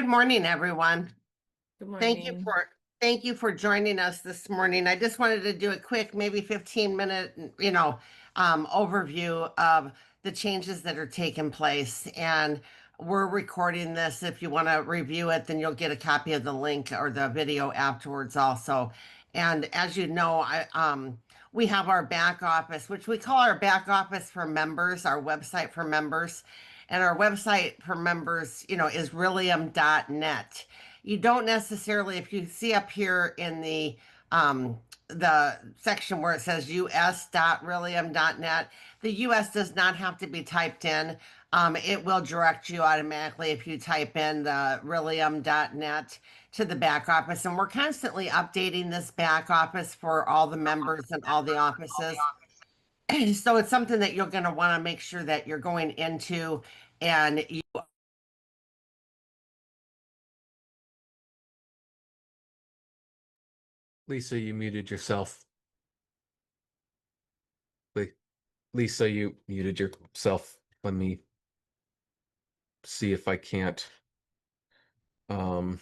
morning, everyone. Good Thank you morning. for thank you for joining us this morning. I just wanted to do a quick, maybe 15-minute, overview of the changes that are taking place. And we're recording this. If you want to review it, then you'll get a copy of the link or the video afterwards also. And as you know, we have our back office, which we call our back office for members, our website for members. And our website for members, is Reallium.net. You don't necessarily, if you see up here in the section where it says us.reallium.net, the US does not have to be typed in. It will direct you automatically if you type in the reallium.net to the back office. And we're constantly updating this back office for all the members and all the offices. So it's something that you're going to want to make sure that you're going into and you. Lisa, you muted yourself. Lisa, you muted yourself. Let me see if I can't. Um,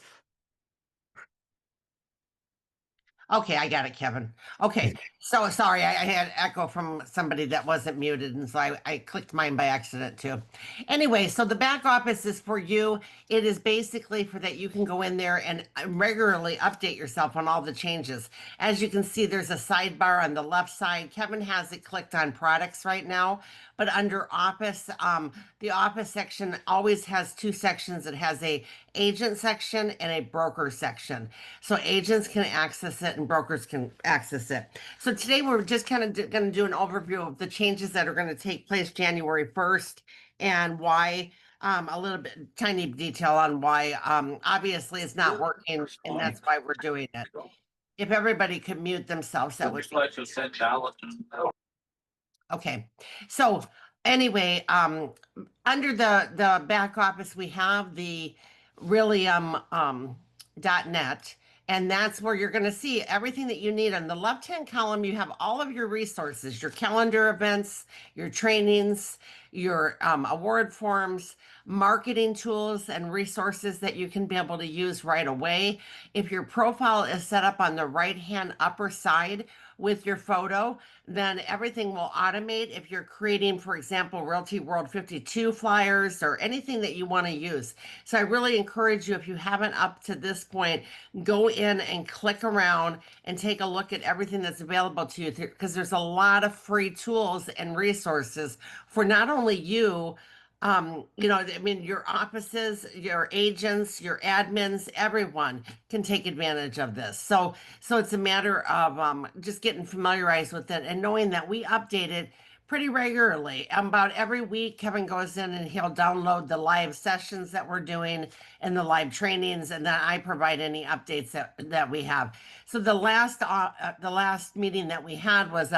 Okay, I got it, Kevin. Okay, so sorry, I had echo from somebody that wasn't muted, and so I clicked mine by accident too. Anyway, so the back office is for you. It is basically for that you can go in there and regularly update yourself on all the changes. As you can see, there's a sidebar on the left side. Kevin has it clicked on products right now, but under office, the office section always has two sections. It has a agent section and a broker section. So agents can access it and brokers can access it. So today we're just kind of going to do an overview of the changes that are going to take place January 1st and why. A little bit tiny detail on why. Obviously it's not working, and that's why we're doing it. If everybody could mute themselves, that would be okay. So anyway, under the back office, we have the Reallium .net, and that's where you're going to see everything that you need. On the left-hand column, you have all of your resources, your calendar events, your trainings, your award forms, marketing tools, and resources that you can be able to use right away. If your profile is set up on the right-hand upper side with your photo, then everything will automate. If you're creating, for example, Realty World 52 flyers or anything that you want to use. So I really encourage you, if you haven't up to this point, go in and click around and take a look at everything that's available to you, because there's a lot of free tools and resources for not only you, I mean, your offices, your agents, your admins, everyone can take advantage of this. So it's a matter of just getting familiarized with it and knowing that we update it pretty regularly. About every week, Kevin goes in and he'll download the live sessions that we're doing and the live trainings, and then I provide any updates that we have. So the last meeting that we had was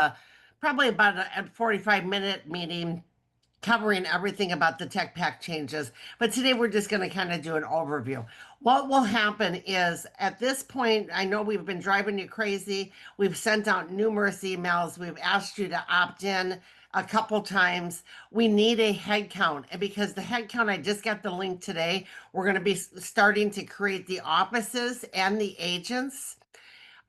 probably about a 45-minute meeting covering everything about the tech pack changes. But today we're just going to kind of do an overview. What will happen is at this point, I know we've been driving you crazy. We've sent out numerous emails. We've asked you to opt in a couple times. We need a head count. And because the head count, I just got the link today, we're going to be starting to create the offices and the agents.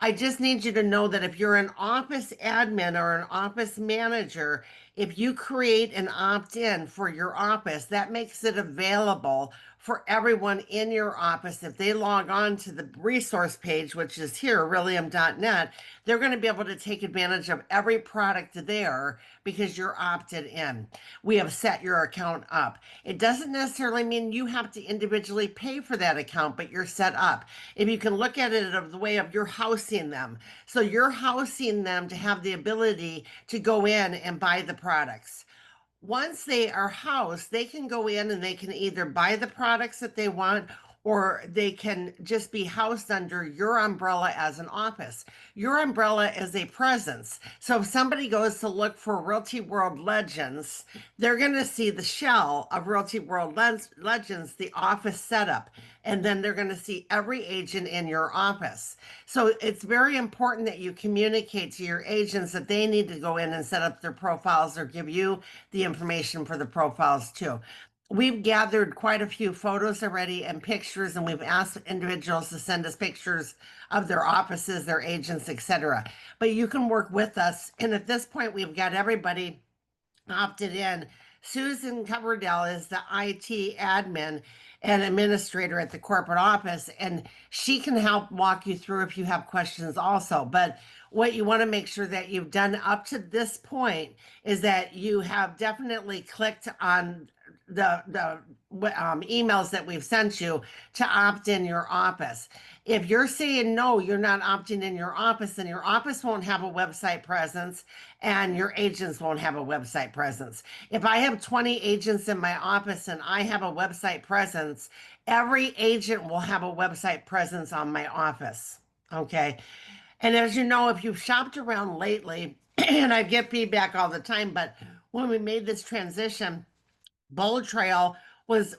I just need you to know that if you're an office admin or an office manager, if you create an opt-in for your office, that makes it available for everyone in your office. If they log on to the resource page, which is here, Reallium.net, they're going to be able to take advantage of every product there because you're opted in. We have set your account up. It doesn't necessarily mean you have to individually pay for that account, but you're set up. If you can look at it of the way of you're housing them. So you're housing them to have the ability to go in and buy the products. Once they are housed, they can go in and they can either buy the products that they want, or they can just be housed under your umbrella as an office. Your umbrella is a presence. So if somebody goes to look for Realty World Legends, they're going to see the shell of Realty World Legends, the office setup, and then they're going to see every agent in your office. So it's very important that you communicate to your agents that they need to go in and set up their profiles or give you the information for the profiles too. we've gathered quite a few photos already and pictures, and we've asked individuals to send us pictures of their offices, their agents, etc. But you can work with us. And at this point, we've got everybody opted in. Susan Coverdell is the IT admin and administrator at the corporate office, and she can help walk you through if you have questions also. But what you want to make sure that you've done up to this point is that you have definitely clicked on the emails that we've sent you to opt in your office. If you're saying no, you're not opting in your office, then your office won't have a website presence and your agents won't have a website presence. If I have 20 agents in my office and I have a website presence, every agent will have a website presence on my office. Okay. And as you know, if you've shopped around lately, and I get feedback all the time, but when we made this transition, Bold Trail was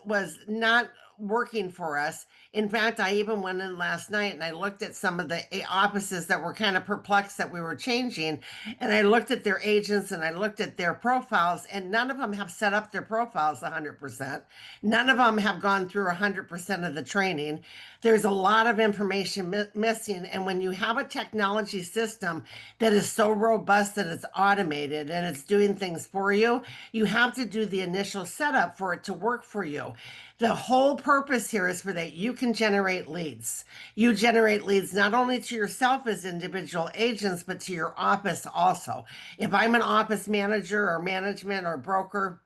not working for us. In fact, I even went in last night and I looked at some of the offices that were kind of perplexed that we were changing, and I looked at their agents and I looked at their profiles, and none of them have set up their profiles 100%. None of them have gone through 100% of the training. There's a lot of information missing, and when you have a technology system that is so robust that it's automated and it's doing things for you, you have to do the initial setup for it to work for you. The whole purpose here is for that you can generate leads. You generate leads not only to yourself as individual agents, but to your office also. If I'm an office manager or management or broker,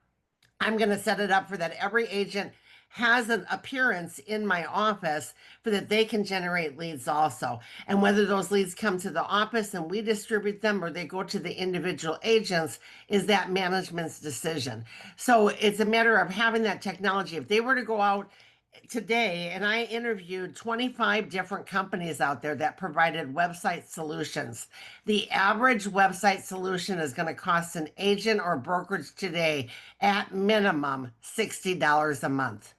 I'm going to set it up for that every agent has an appearance in my office for that they can generate leads also. And whether those leads come to the office and we distribute them or they go to the individual agents is that management's decision. So it's a matter of having that technology. If they were to go out today, and I interviewed 25 different companies out there that provided website solutions. The average website solution is going to cost an agent or brokerage today at minimum $60 a month.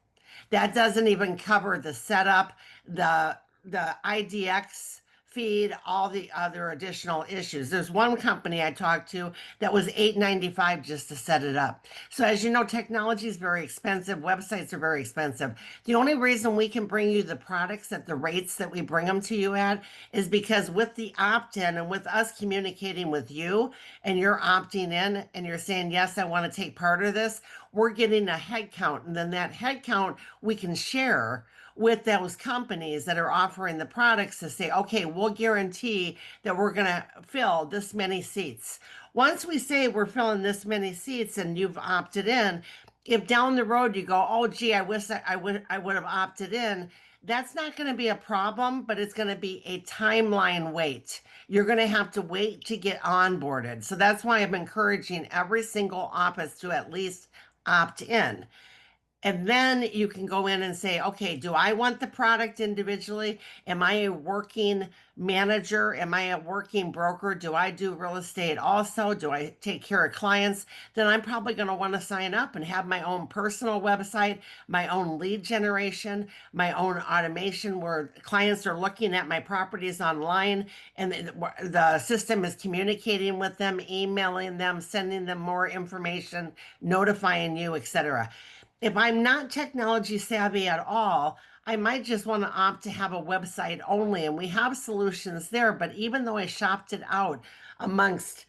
That doesn't even cover the setup, the IDX feed, all the other additional issues. There's one company I talked to that was $8.95 just to set it up. So as you know, technology is very expensive. Websites are very expensive. The only reason we can bring you the products at the rates that we bring them to you at is because with the opt-in and with us communicating with you and you're opting in and you're saying, yes, I want to take part of this, we're getting a head count. And then that head count we can share with those companies that are offering the products to say, okay, we'll guarantee that we're going to fill this many seats. Once we say we're filling this many seats and you've opted in, if down the road you go, oh, gee, I wish I would have opted in, that's not going to be a problem, but it's going to be a timeline wait. You're going to have to wait to get onboarded. So that's why I'm encouraging every single office to at least opt in. And then you can go in and say, okay, do I want the product individually? Am I a working manager? Am I a working broker? Do I do real estate also? Do I take care of clients? Then I'm probably going to want to sign up and have my own personal website, my own lead generation, my own automation where clients are looking at my properties online and the system is communicating with them, emailing them, sending them more information, notifying you, etc. If I'm not technology savvy at all, I might just want to opt to have a website only. And we have solutions there. But even though I shopped it out amongst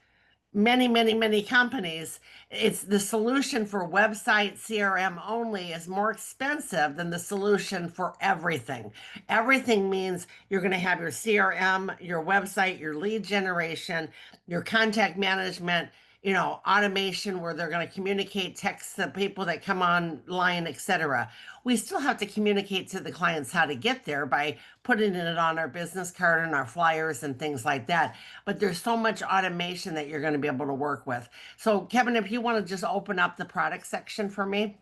many, many, many companies, it's the solution for website CRM only is more expensive than the solution for everything. Everything means you're going to have your CRM, your website, your lead generation, your contact management, automation where they're going to communicate, text the people that come online, etc. We still have to communicate to the clients how to get there by putting it on our business card and our flyers and things like that. But there's so much automation that you're going to be able to work with. So, Kevin, if you want to just open up the product section for me.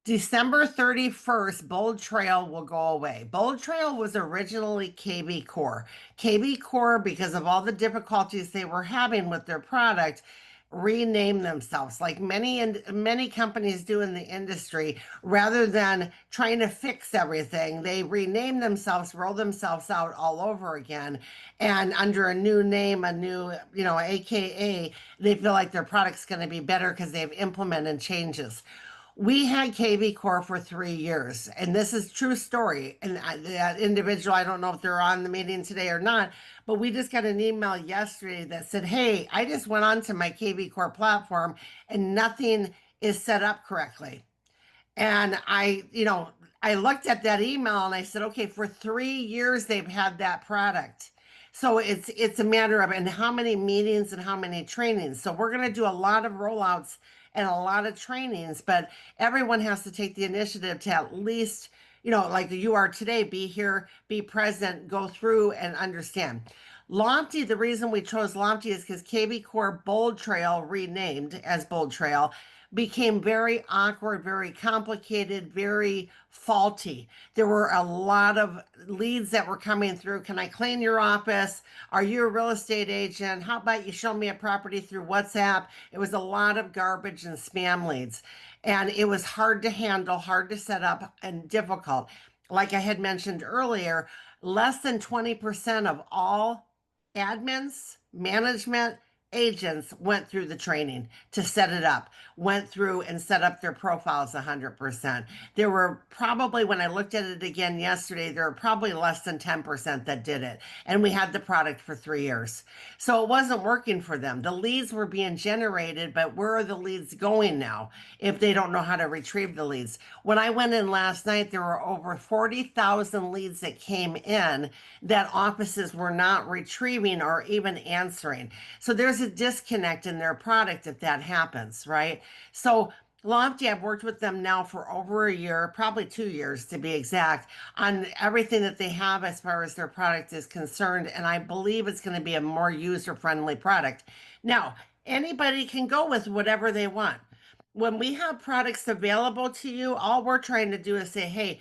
December 31st, Bold Trail will go away. Bold Trail was originally KB Core. KB Core, because of all the difficulties they were having with their product, rename themselves like many companies do in the industry. Rather than trying to fix everything, they rename themselves, roll themselves out all over again, and under a new name, a new, AKA, they feel like their product's going to be better because they've implemented changes. We had KV Core for 3 years, and this is true story. And that individual, I don't know if they're on the meeting today or not, but we just got an email yesterday that said, "Hey, I just went onto my KV Core platform and nothing is set up correctly." And I looked at that email and I said, okay, for 3 years they've had that product. So it's a matter of, and how many meetings and how many trainings. So we're going to do a lot of rollouts and a lot of trainings, but everyone has to take the initiative to at least, like you are today, be here, be present, go through and understand. Lofty, the reason we chose Lofty is because KB Core Bold Trail, renamed as Bold Trail, became very awkward, very complicated, very faulty. There were a lot of leads that were coming through. Can I clean your office? Are you a real estate agent? How about you show me a property through WhatsApp? It was a lot of garbage and spam leads. And it was hard to handle, hard to set up, and difficult. Like I had mentioned earlier, less than 20% of all admins, management, agents went through the training to set it up, went through and set up their profiles 100%. There were probably, when I looked at it again yesterday, there were probably less than 10% that did it. And we had the product for 3 years. So it wasn't working for them. The leads were being generated, but where are the leads going now if they don't know how to retrieve the leads? When I went in last night, there were over 40,000 leads that came in that offices were not retrieving or even answering. So there's a disconnect in their product if that happens, right? So Lofty, I've worked with them now for over a year, probably 2 years to be exact, on everything that they have as far as their product is concerned. And I believe it's going to be a more user-friendly product. Now, anybody can go with whatever they want. When we have products available to you, all we're trying to do is say, hey,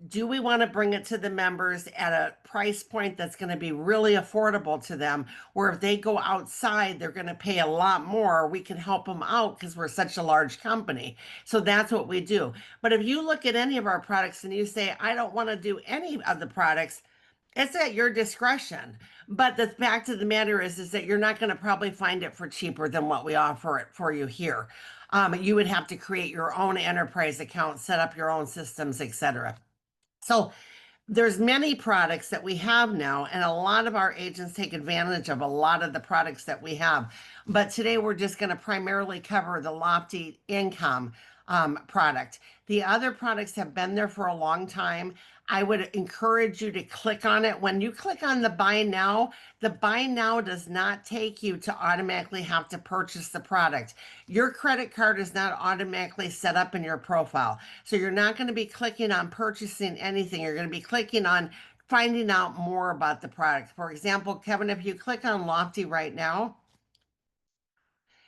do we want to bring it to the members at a price point that's going to be really affordable to them, where if they go outside they're going to pay a lot more? We can help them out because we're such a large company. So that's what we do. But if you look at any of our products and you say, I don't want to do any of the products, it's at your discretion. But the fact of the matter is that you're not going to probably find it for cheaper than what we offer it for you here. You would have to create your own enterprise account, set up your own systems, etc. So there's many products that we have now, and a lot of our agents take advantage of a lot of the products that we have. But today we're just going to primarily cover the Lofty Income product. The other products have been there for a long time. I would encourage you to click on it. When you click on the buy now does not take you to automatically have to purchase the product. Your credit card is not automatically set up in your profile. So you're not going to be clicking on purchasing anything. You're going to be clicking on finding out more about the product. For example, Kevin, if you click on Lofty right now,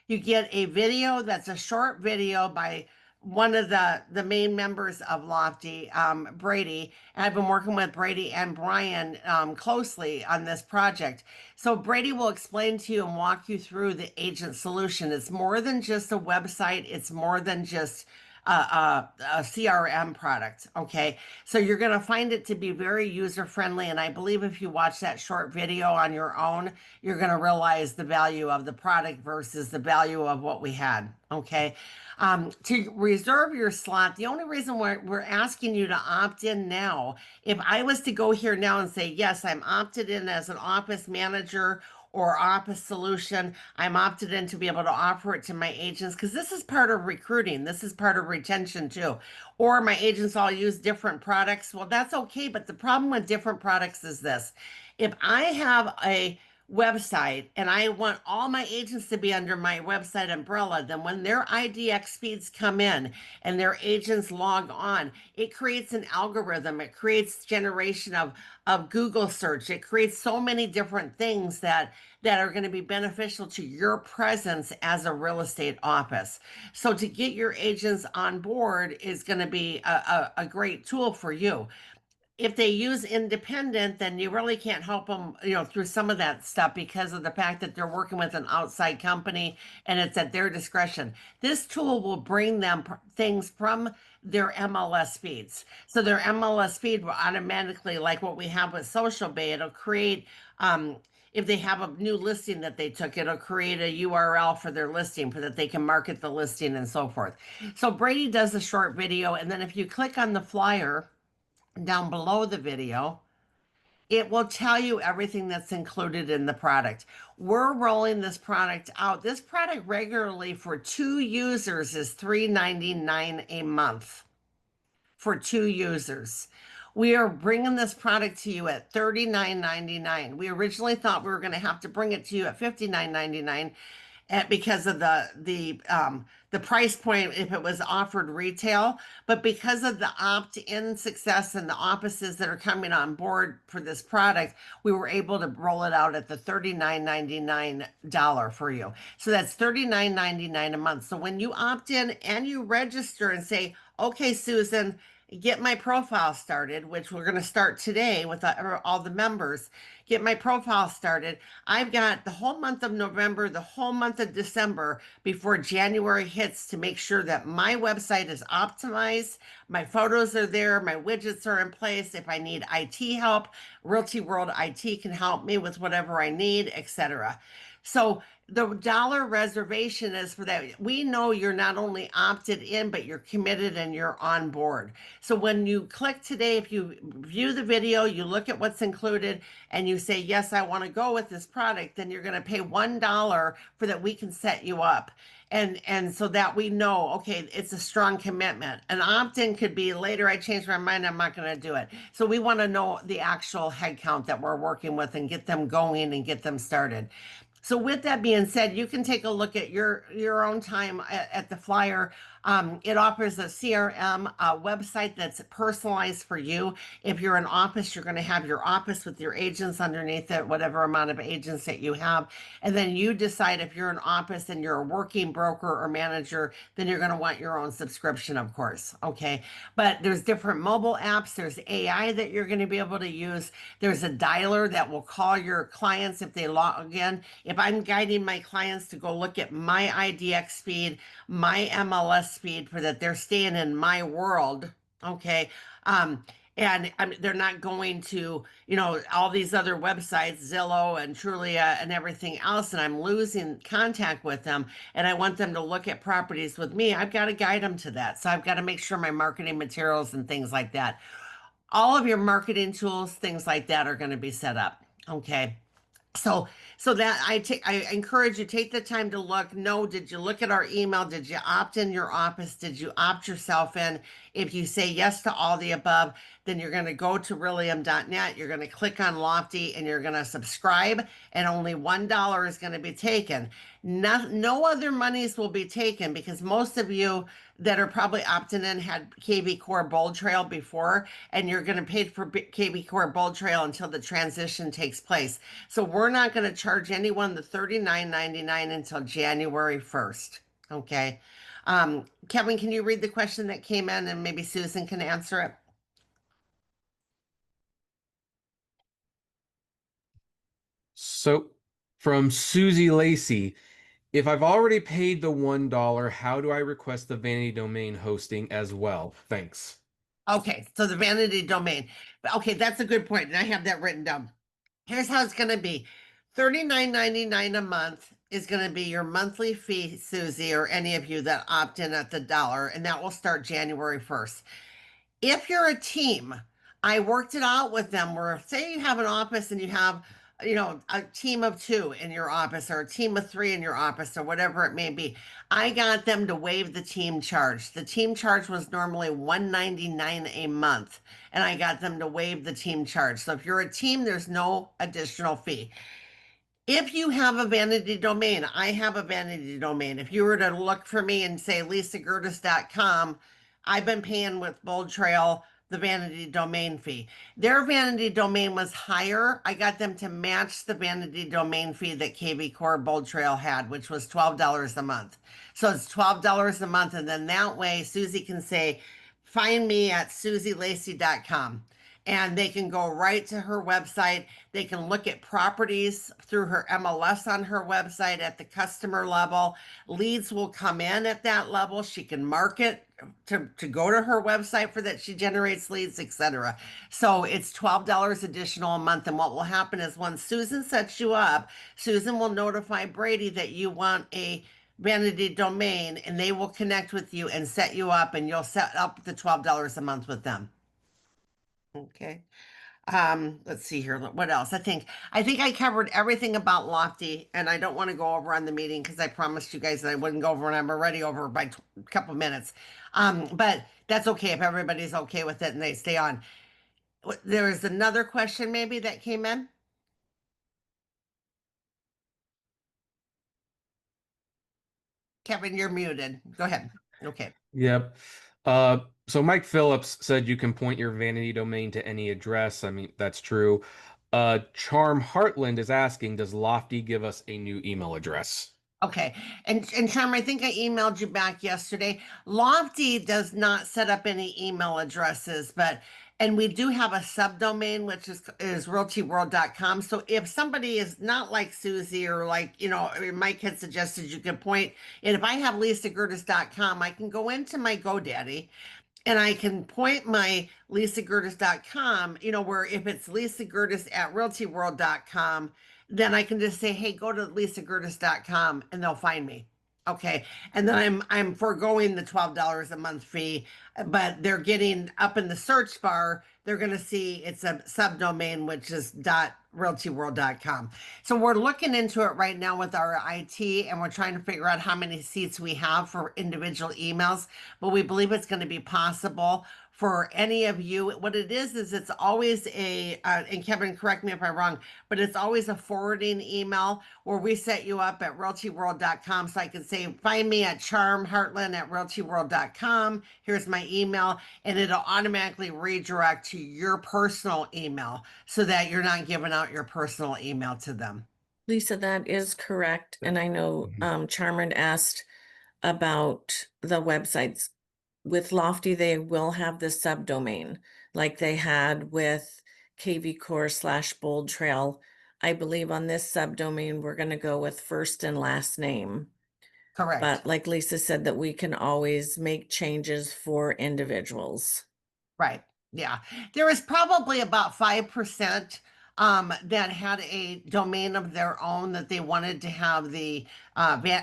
you get a video that's a short video by one of the main members of Lofty, Brady. And I've been working with Brady and Brian closely on this project. So Brady will explain to you and walk you through the agent solution. It's more than just a website. It's more than just a CRM product. Okay. So you're going to find it to be very user friendly. And I believe if you watch that short video on your own, you're going to realize the value of the product versus the value of what we had. Okay. To reserve your slot, the only reason we're asking you to opt in now, if I was to go here now and say, yes, I'm opted in as an office manager or office solution, I'm opted in to be able to offer it to my agents because this is part of recruiting. This is part of retention too. Or my agents all use different products. Well, that's okay. But the problem with different products is this. If I have a website and I want all my agents to be under my website umbrella, then when their IDX feeds come in and their agents log on, it creates an algorithm. It creates generation of Google search. It creates so many different things that are going to be beneficial to your presence as a real estate office. So to get your agents on board is going to be a great tool for you. if they use independent, then you really can't help them, through some of that stuff because of the fact that they're working with an outside company and it's at their discretion. This tool will bring them things from their MLS feeds. So their MLS feed will automatically, like what we have with Social Bay, it'll create, if they have a new listing that they took, it'll create a URL for their listing so that they can market the listing and so forth. So Brady does a short video, and then if you click on the flyer down below the video, it will tell you everything that's included in the product. We're rolling this product out. This product regularly for 2 users is $3.99 a month for 2 users. We are bringing this product to you at $39.99. We originally thought we were going to have to bring it to you at $59.99 because of the price point if it was offered retail, but because of the opt-in success and the offices that are coming on board for this product, we were able to roll it out at the $39.99 for you. So that's $39.99 a month. So when you opt in and you register and say, okay, Susan, get my profile started, which we're going to start today with all the members. Get my profile started. I've got the whole month of November, the whole month of December before January hits to make sure that my website is optimized, my photos are there, my widgets are in place. If I need IT help, Realty World IT can help me with whatever I need, etc. So the dollar reservation is for that. We know you're not only opted in, but you're committed and you're on board. So when you click today, if you view the video, you look at what's included and you say, yes, I want to go with this product, then you're going to pay $1 for that. We can set you up. And so that we know, okay, it's a strong commitment. An opt-in could be later, I changed my mind, I'm not going to do it. So we want to know the actual head count that we're working with and get them going and get them started. So with that being said, you can take a look at your own time at the flyer. It offers a CRM website that's personalized for you. If you're an office, you're going to have your office with your agents underneath it, whatever amount of agents that you have. And then you decide if you're an office and you're a working broker or manager, then you're going to want your own subscription, of course. Okay. But there's different mobile apps. There's AI that you're going to be able to use. There's a dialer that will call your clients if they log in. If I'm guiding my clients to go look at my IDX feed, my MLS feed, for that they're staying in my world, okay? And they're not going to, all these other websites, Zillow and Trulia and everything else, and I'm losing contact with them, and I want them to look at properties with me. I've got to guide them to that. So I've got to make sure my marketing materials and things like that, all of your marketing tools, things like that are going to be set up, okay? So that I encourage you, take the time to look. No, did you look at our email? Did you opt in your office? Did you opt yourself in? If you say yes to all the above, then you're going to go to Reallium.net. You're going to click on Lofty and you're going to subscribe, and only $1 is going to be taken. No other monies will be taken because most of you that are probably opting in had KB Core Bold Trail before, and you're going to pay for KB Core Bold Trail until the transition takes place. So we're not going to charge anyone the $39.99 until January 1st. Okay. Kevin, can you read the question that came in and maybe Susan can answer it? So from Susie Lacey, if I've already paid the $1, how do I request the vanity domain hosting as well? Thanks. Okay, so the vanity domain. Okay, that's a good point, and I have that written down. Here's how it's going to be. $39.99 a month is going to be your monthly fee, Susie, or any of you that opt in at the dollar, and that will start January 1st. If you're a team, I worked it out with them where say you have an office and you have, a team of 2 in your office or a team of 3 in your office or whatever it may be. I got them to waive the team charge. The team charge was normally $199 a month, and I got them to waive the team charge. So if you're a team, there's no additional fee. If you have a vanity domain, I have a vanity domain. If you were to look for me and say lisagertis.com, I've been paying with Bold Trail the vanity domain fee. Their vanity domain was higher. I got them to match the vanity domain fee that KV Core Bold Trail had, which was $12 a month. So it's $12 a month. And then that way, Susie can say, find me at susielacy.com. and they can go right to her website. They can look at properties through her MLS on her website at the customer level. Leads will come in at that level. She can market to go to her website for that. She generates leads, etc. So it's $12 additional a month. And what will happen is when Susan sets you up, Susan will notify Brady that you want a vanity domain, and they will connect with you and set you up, and you'll set up the $12 a month with them. Okay. Let's see here. What else? I think I covered everything about Lofty, and I don't want to go over on the meeting because I promised you guys that I wouldn't go over, and I'm already over by a couple minutes. But that's okay if everybody's okay with it and they stay on. There is another question maybe that came in. Kevin, you're muted. Go ahead. Okay. Yep. So Mike Phillips said you can point your vanity domain to any address. I mean, that's true. Charm Heartland is asking, does Lofty give us a new email address? Okay. And Charm, I think I emailed you back yesterday. Lofty does not set up any email addresses, but and we do have a subdomain which is realtyworld.com. So if somebody is not like Susie or like, Mike had suggested you could point, and if I have lisagertis.com, I can go into my GoDaddy and I can point my lisagertis.com, where if it's lisagertis at realtyworld.com, then I can just say, hey, go to lisagertis.com and they'll find me. Okay. And then I'm foregoing the $12 a month fee, but they're getting up in the search bar, they're going to see it's a subdomain, which is realtyworld.com. So we're looking into it right now with our IT, and we're trying to figure out how many seats we have for individual emails, but we believe it's going to be possible for any of you. What it is it's always and Kevin, correct me if I'm wrong, but it's always a forwarding email where we set you up at realtyworld.com. So I can say, find me at charmheartland at realtyworld.com. Here's my email, and it'll automatically redirect to your personal email so that you're not giving out your personal email to them. Lisa, that is correct. And I know Charmin asked about the websites. With Lofty, they will have the subdomain like they had with KV Core / Bold Trail. I believe on this subdomain, we're going to go with first and last name. Correct. But like Lisa said, that we can always make changes for individuals. Right. Yeah. There is probably about 5% that had a domain of their own that they wanted to have the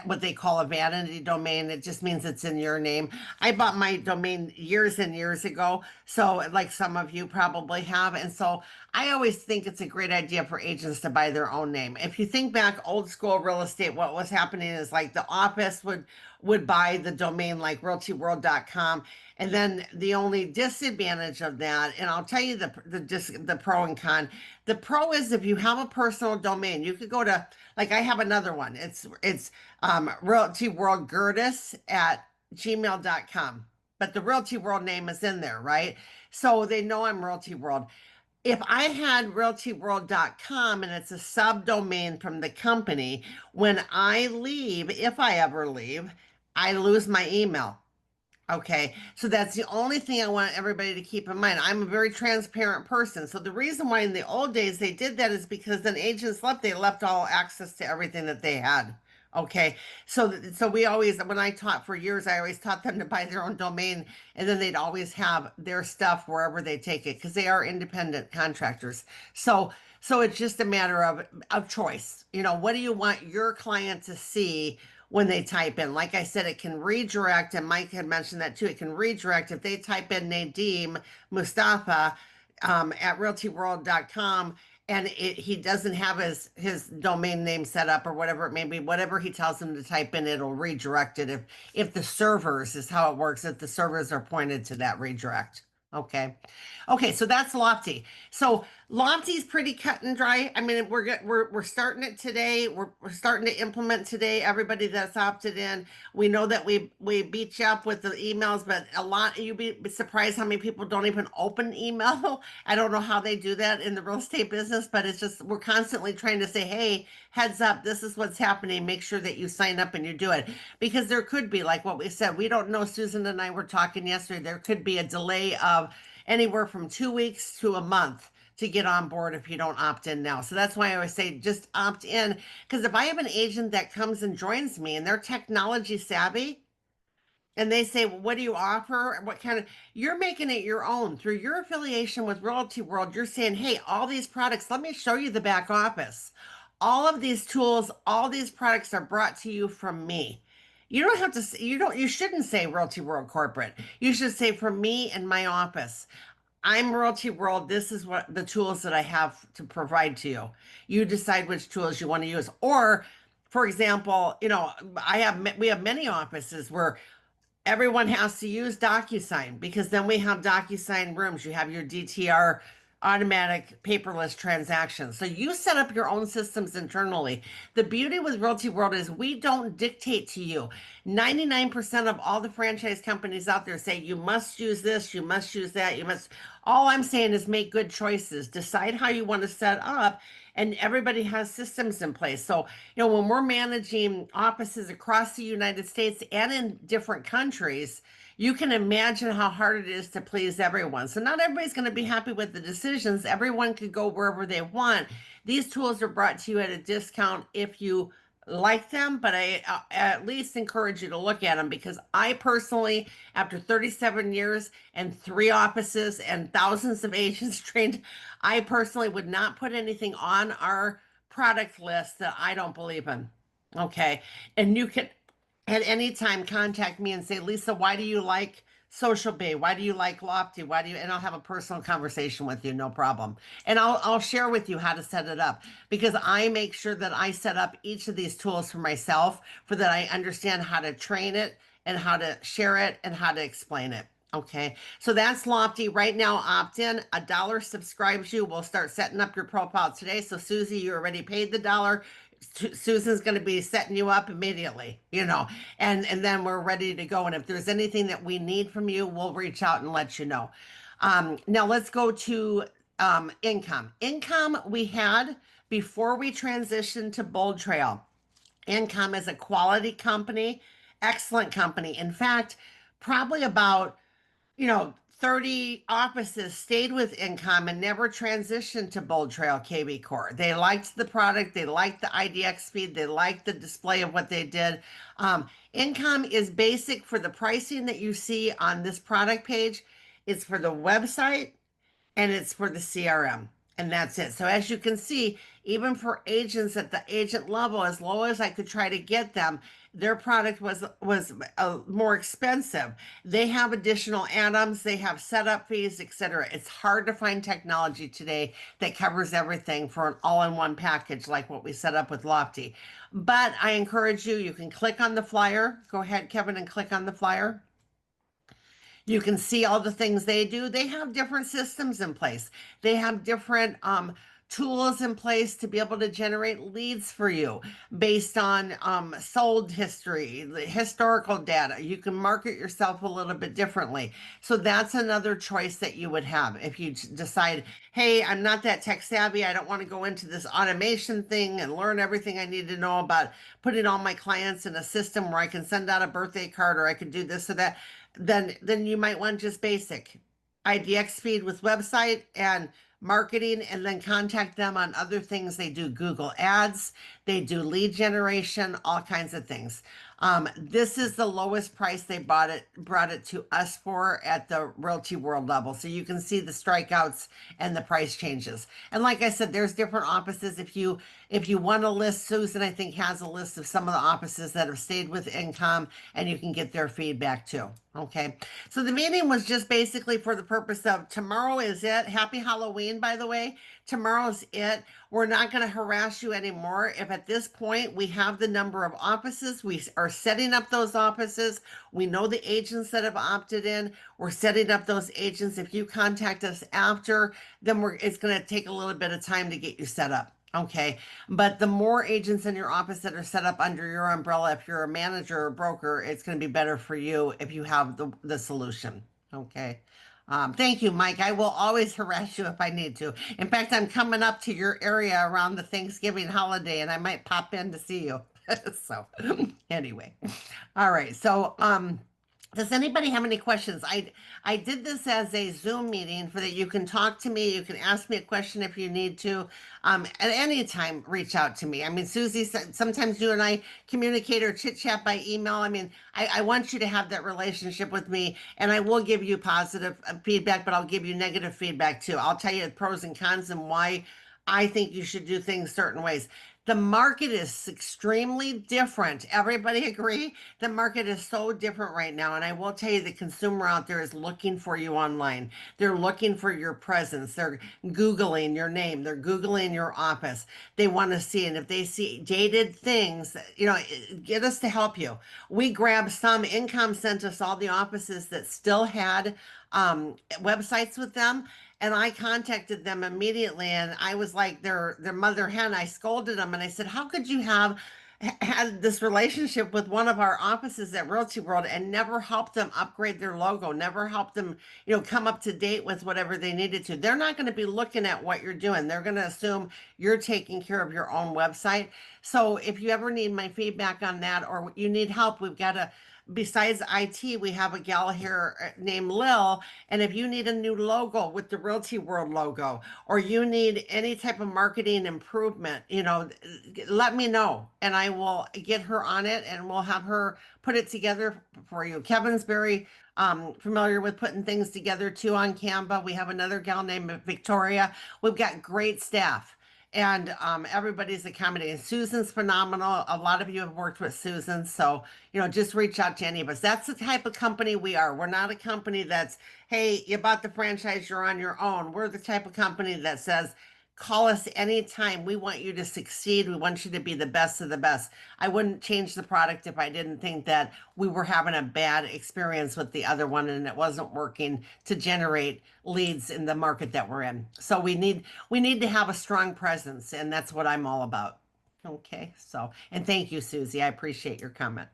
what they call a vanity domain. It just means it's in your name. I bought my domain years and years ago, so like some of you probably have. And so I always think it's a great idea for agents to buy their own name. If you think back old school real estate, what was happening is like the office would buy the domain like realtyworld.com. And then the only disadvantage of that, and I'll tell you the pro and con. The pro is if you have a personal domain, you could go to, like I have another one. It's Realty World Gertis at gmail.com. But the Realty World name is in there, right? So they know I'm Realty World. If I had realtyworld.com and it's a subdomain from the company, when I leave, if I ever leave, I lose my email. Okay, so that's the only thing I want everybody to keep in mind. I'm a very transparent person. So the reason why in the old days they did that is because then agents left, they left all access to everything that they had. Okay, so we always, when I taught for years, I always taught them to buy their own domain, and then they'd always have their stuff wherever they take it because they are independent contractors. So it's just a matter of choice. What do you want your client to see when they type in? Like I said, it can redirect, and Mike had mentioned that too. It can redirect if they type in Nadeem Mustafa at realtyworld.com, and he doesn't have his domain name set up or whatever it may be. Whatever he tells them to type in, it'll redirect it if the servers is how it works, if the servers are pointed to that redirect. Okay, so that's Lofty. So Lofty's pretty cut and dry. I mean, we're starting it today. We're starting to implement today. Everybody that's opted in, we know that we beat you up with the emails, but a lot, you'd be surprised how many people don't even open email. I don't know how they do that in the real estate business, but it's just we're constantly trying to say, hey, heads up, this is what's happening. Make sure that you sign up and you do it, because there could be, like what we said, we don't know. Susan and I were talking yesterday. There could be a delay of anywhere from 2 weeks to a month to get on board if you don't opt in now. So that's why I always say just opt in. Because if I have an agent that comes and joins me and they're technology savvy, and they say, well, what do you offer? What kind of, you're making it your own through your affiliation with Realty World. You're saying, hey, all these products, let me show you the back office. All of these tools, all these products are brought to you from me. You don't have to say, you shouldn't say Realty World Corporate. You should say from me and my office. I'm Realty World. This is what the tools that I have to provide to you. You decide which tools you want to use. Or, for example, we have many offices where everyone has to use DocuSign because then we have DocuSign rooms. You have your DTR automatic paperless transactions. So you set up your own systems internally. The beauty with Realty World is we don't dictate to you. 99% of all the franchise companies out there say you must use this, you must use that, you must. All I'm saying is make good choices. Decide how you want to set up, and everybody has systems in place. So, when we're managing offices across the United States and in different countries, you can imagine how hard it is to please everyone. So not everybody's going to be happy with the decisions. Everyone could go wherever they want. These tools are brought to you at a discount if you like them, but I at least encourage you to look at them because I personally, after 37 years and 3 offices and thousands of agents trained, I personally would not put anything on our product list that I don't believe in. Okay. And you can at any time contact me and say, Lisa, why do you like Social Bay? Why do you like Lofty? Why do you, and I'll have a personal conversation with you, no problem. And I'll share with you how to set it up because I make sure that I set up each of these tools for myself for that I understand how to train it and how to share it and how to explain it. Okay, so that's Lofty. Right now, opt in. $1 subscribes you. We'll start setting up your profile today. So, Susie, you already paid the dollar. Susan's going to be setting you up immediately, and then we're ready to go. And if there's anything that we need from you, we'll reach out and let you know. Now let's go to income. Income we had before we transitioned to Bold Trail. Income is a quality company, excellent company. In fact, probably about 30 offices stayed with Income and never transitioned to Bold Trail KB Core. They liked the product, they liked the IDX speed, they liked the display of what they did. Income is basic for the pricing that you see on this product page. It's for the website and it's for the CRM. And that's it. So as you can see, even for agents at the agent level, as low as I could try to get them, their product was more expensive. They have additional add-ons, they have setup fees, etc. It's hard to find technology today that covers everything for an all-in-one package like what we set up with Lofty. But I encourage you, you can click on the flyer. Go ahead, Kevin, and click on the flyer. You can see all the things they do. They have different systems in place. They have different tools in place to be able to generate leads for you based on sold history, the historical data. You can market yourself a little bit differently. So that's another choice that you would have if you decide, hey, I'm not that tech savvy. I don't want to go into this automation thing and learn everything I need to know about putting all my clients in a system where I can send out a birthday card or I can do this or that. Then you might want just basic IDX speed with website and marketing, and then contact them on other things. They do Google ads, they do lead generation, all kinds of things. This is the lowest price they brought it to us for at the Realty World level. So you can see the strikeouts and the price changes. And like I said, there's different offices. If you want a list, Susan, I think, has a list of some of the offices that have stayed with Income, and you can get their feedback too. Okay. So the meeting was just basically for the purpose of tomorrow is it. Happy Halloween, by the way. Tomorrow's it. We're not going to harass you anymore. If at this point we have the number of offices, we are setting up those offices. We know the agents that have opted in. We're setting up those agents. If you contact us after, then it's going to take a little bit of time to get you set up. Okay. But the more agents in your office that are set up under your umbrella, if you're a manager or broker, it's going to be better for you if you have the solution. Okay. Thank you, Mike. I will always harass you if I need to. In fact, I'm coming up to your area around the Thanksgiving holiday and I might pop in to see you. So anyway. All right. So, Does anybody have any questions? I did this as a Zoom meeting for that you can talk to me. You can ask me a question if you need to. At any time, reach out to me. I mean, Susie said sometimes you and I communicate or chit chat by email. I mean, I want you to have that relationship with me, and I will give you positive feedback, but I'll give you negative feedback too. I'll tell you the pros and cons and why I think you should do things certain ways. The market is extremely different. Everybody agree? The market is so different right now. And I will tell you, the consumer out there is looking for you online. They're looking for your presence. They're Googling your name. They're Googling your office. They want to see. And if they see dated things, get us to help you. We grabbed some. Income sent us all the offices that still had websites with them. And I contacted them immediately, and I was like their mother hen. I scolded them, and I said, "How could you have had this relationship with one of our offices at Realty World and never helped them upgrade their logo, never helped them, come up to date with whatever they needed to?" They're not going to be looking at what you're doing. They're going to assume you're taking care of your own website. So if you ever need my feedback on that, or you need help, we've got a besides IT, we have a gal here named Lil. And if you need a new logo with the Realty World logo, or you need any type of marketing improvement, let me know and I will get her on it and we'll have her put it together for you. Kevin's very familiar with putting things together too on Canva. We have another gal named Victoria. We've got great staff. And everybody's accommodating. Susan's phenomenal. A lot of you have worked with Susan. So, just reach out to any of us. That's the type of company we are. We're not a company that's, hey, you bought the franchise, you're on your own. We're the type of company that says, call us anytime. We want you to succeed. We want you to be the best of the best. I wouldn't change the product if I didn't think that we were having a bad experience with the other one and it wasn't working to generate leads in the market that we're in. So we need to have a strong presence, and that's what I'm all about. Okay, so, and thank you, Susie. I appreciate your comment.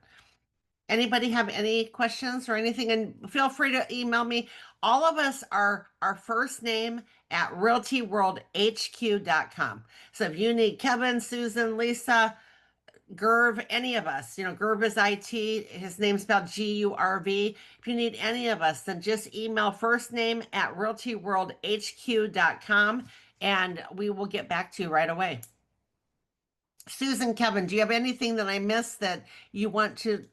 Anybody have any questions or anything? And feel free to email me. All of us are our first name at realtyworldhq.com. So if you need Kevin, Susan, Lisa, Gerv, any of us, Gerv is IT, his name's spelled Gurv. If you need any of us, then just email first name at realtyworldhq.com and we will get back to you right away. Susan, Kevin, do you have anything that I missed that you want to,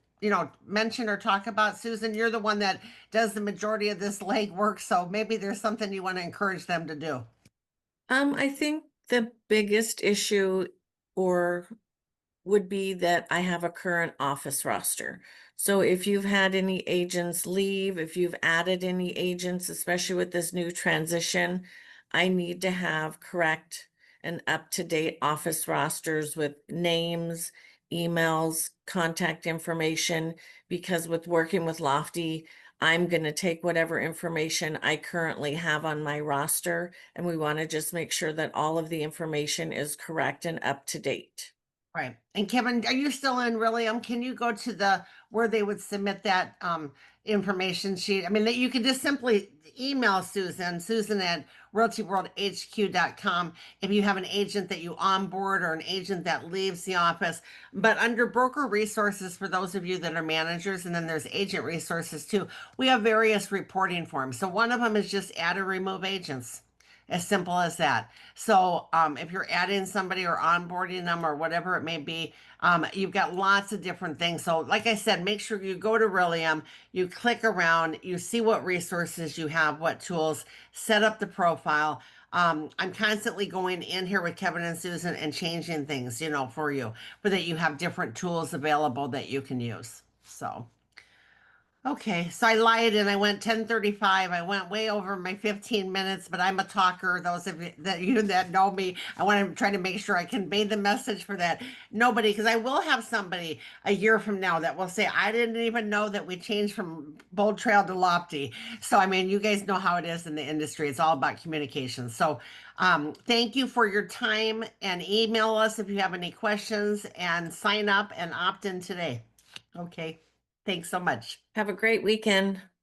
mention or talk about? Susan, you're the one that does the majority of this legwork, so maybe there's something you want to encourage them to do. I think the biggest issue or would be that I have a current office roster. So if you've had any agents leave, if you've added any agents, especially with this new transition, I need to have correct and up-to-date office rosters with names, emails, contact information, because with working with Lofty, I'm going to take whatever information I currently have on my roster, and we want to just make sure that all of the information is correct and up to date. Right. And Kevin, are you still in William? Can you go to the where they would submit that information sheet? I mean, that you could just simply email Susan at realtyworldhq.com if you have an agent that you onboard or an agent that leaves the office. But under broker resources, for those of you that are managers, and then there's agent resources too, we have various reporting forms. So one of them is just add or remove agents. As simple as that. So if you're adding somebody or onboarding them or whatever it may be, you've got lots of different things. So like I said, make sure you go to Rillium, you click around, you see what resources you have, what tools, set up the profile. I'm constantly going in here with Kevin and Susan and changing things, for you, so that you have different tools available that you can use. So. Okay, so I lied and I went 10:35. I went way over my 15 minutes, but I'm a talker. Those of you that know me, I want to try to make sure I convey the message for that. Nobody, because I will have somebody a year from now that will say, I didn't even know that we changed from Bold Trail to Lofty. So, I mean, you guys know how it is in the industry. It's all about communication. So, thank you for your time, and email us if you have any questions, and sign up and opt in today. Okay. Thanks so much. Have a great weekend.